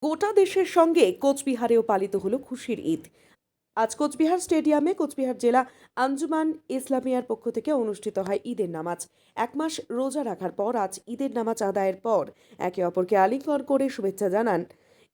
গোটা দেশের সঙ্গে কোচবিহারেও পালিত হলো খুশির ঈদ। আজ কোচবিহার স্টেডিয়ামে কোচবিহার জেলা আঞ্জুমান ইসলামিয়ার পক্ষ থেকে অনুষ্ঠিত হয় ঈদের নামাজ। এক মাস রোজা রাখার পর আজ ঈদের নামাজ আদায়ের পর একে অপরকে আলিঙ্গন করে শুভেচ্ছা জানান।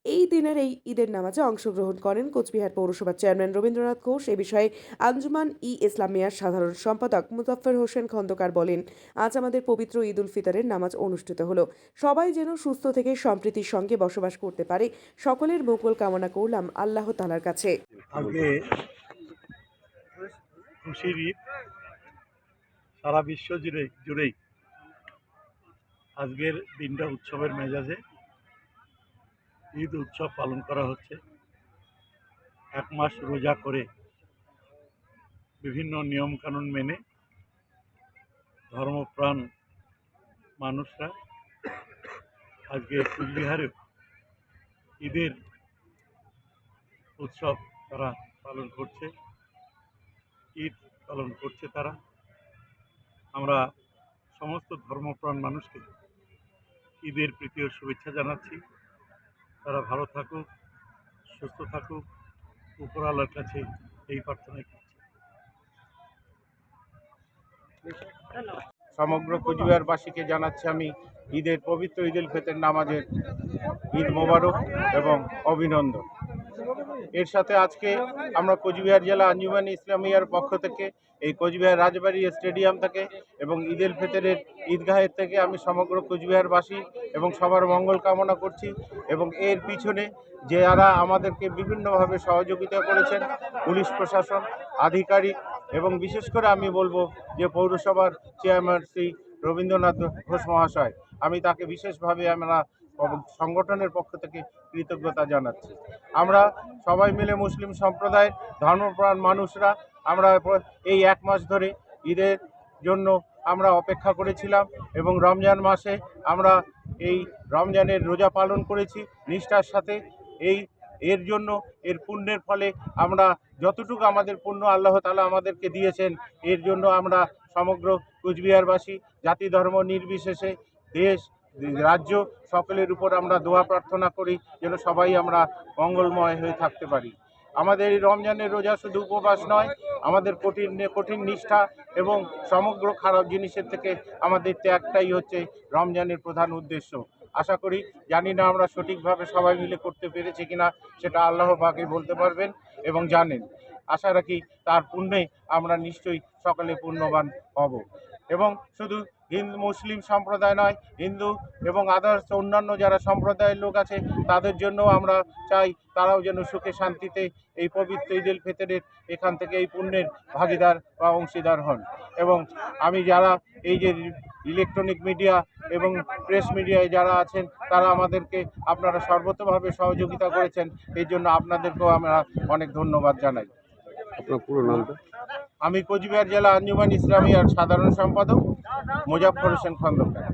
এই দিনের এই ঈদের নামাজে অংশগ্রহণ করেন কোচবিহার পৌরসভার চেয়ারম্যান রবীন্দ্রনাথ ঘোষ। এ বিষয়ে আঞ্জুমান ইসলামিয়ার সাধারণ সম্পাদক মুজাফফর হোসেন খন্দকার বলেন, আজ আমাদের পবিত্র ঈদ উল ফিতরের নামাজ অনুষ্ঠিত হলো। সবাই যেন সুস্থ থেকে সম্প্রীতির সঙ্গে বসবাস করতে পারে, সকলের মঙ্গল কামনা করলাম আল্লাহ তাআলার কাছে। আজকে খুশির ঈদ সারা বিশ্ব জুড়েই আজকের দিনটা উৎসবের মেজাজে ঈদ উৎসব পালন করা হচ্ছে। এক মাস রোজা করে বিভিন্ন নিয়মকানুন মেনে ধর্মপ্রাণ মানুষরা আজকে কুচবিহারেও ঈদের উৎসব তারা পালন করছে, ঈদ পালন করছে তারা। আমরা সমস্ত ধর্মপ্রাণ মানুষকে ঈদের প্রীতি ও শুভেচ্ছা জানাচ্ছি। তারা ভালো থাকুক, সুস্থ থাকুক, উপরওয়ালার কাছে এই প্রার্থনাই করছি। সমগ্র কুচবিহারবাসীকে জানাচ্ছি আমি ঈদের পবিত্র ঈদ উল ফিতর নামাজের ঈদ মোবারক এবং অভিনন্দন। এর সাথে আজকে আমরা কোচবিহার জেলা আঞ্জুমান ইসলামিয়ার পক্ষ থেকে এই কোচবিহার রাজবাড়ি স্টেডিয়াম থেকে এবং ঈদ উল ফিতরের ঈদগাহের থেকে আমি সমগ্র কোচবিহারবাসী এবং সবার মঙ্গল কামনা করছি। এবং এর পিছনে যারা আমাদেরকে বিভিন্নভাবে সহযোগিতা করেছেন, পুলিশ প্রশাসন, আধিকারিক এবং বিশেষ করে আমি বলবো যে পৌরসভার চেয়ারম্যান শ্রী রবীন্দ্রনাথ ঘোষ মহাশয়, আমি তাকে বিশেষভাবে আমরা সংগঠনের পক্ষ থেকে কৃতজ্ঞতা জানাচ্ছি। আমরা সবাই মিলে মুসলিম সম্প্রদায়ের ধর্মপ্রাণ মানুষরা আমরা এই এক মাস ধরে ঈদের জন্য আমরা অপেক্ষা করেছিলাম এবং রমজান মাসে আমরা এই রমজানের রোজা পালন করেছি নিষ্ঠার সাথে। এর জন্য এর পুণ্যের ফলে আমরা যতটুকু আমাদের পুণ্য আল্লাহ তাআলা আমাদেরকে দিয়েছেন, এর জন্য আমরা সমগ্র কুচবিহারবাসী জাতি ধর্ম নির্বিশেষে দেশ রাজ্য সকলের উপর আমরা দোয়া প্রার্থনা করি যেন সবাই আমরা মঙ্গলময় হয়ে থাকতে পারি। আমাদের এই রমজানের রোজা শুধু উপবাস নয়, আমাদের কঠিন নিষ্ঠা এবং সমগ্র খারাপ জিনিসের থেকে আমাদের ত্যাগটাই হচ্ছে রমজানের প্রধান উদ্দেশ্য। আশা করি, জানি না আমরা সঠিকভাবে সবাই মিলে করতে পেরেছি কিনা, সেটা আল্লাহ পাকই বলতে পারবেন এবং জানেন। আশা রাখি তার পুণ্যে আমরা নিশ্চয়ই সকলে পুণ্যবান হব। এবং শুধু হিন্দু মুসলিম সম্প্রদায় নয়, হিন্দু এবং আদার্স অন্যান্য যারা সম্প্রদায়ের লোক আছে তাদের জন্য আমরা চাই তারাও যেন সুখে শান্তিতে এই পবিত্র ঈদ উল ফিতরের এখান থেকে এই পুণ্যের ভাগিদার বা অংশীদার হন। এবং আমি যারা এই যে ইলেকট্রনিক মিডিয়া এবং প্রেস মিডিয়ায় যারা আছেন তারা আমাদেরকে আপনারা সর্বতভাবে সহযোগিতা করেছেন, এই জন্য আপনাদেরকেও আমরা অনেক ধন্যবাদ জানাই। আপনার পুরো নামটা? আমি কোচবিহার জেলা আঞ্জুমান ইসলামিয়ার সাধারণ সম্পাদক মুজাফফর হোসেন খন্দকার।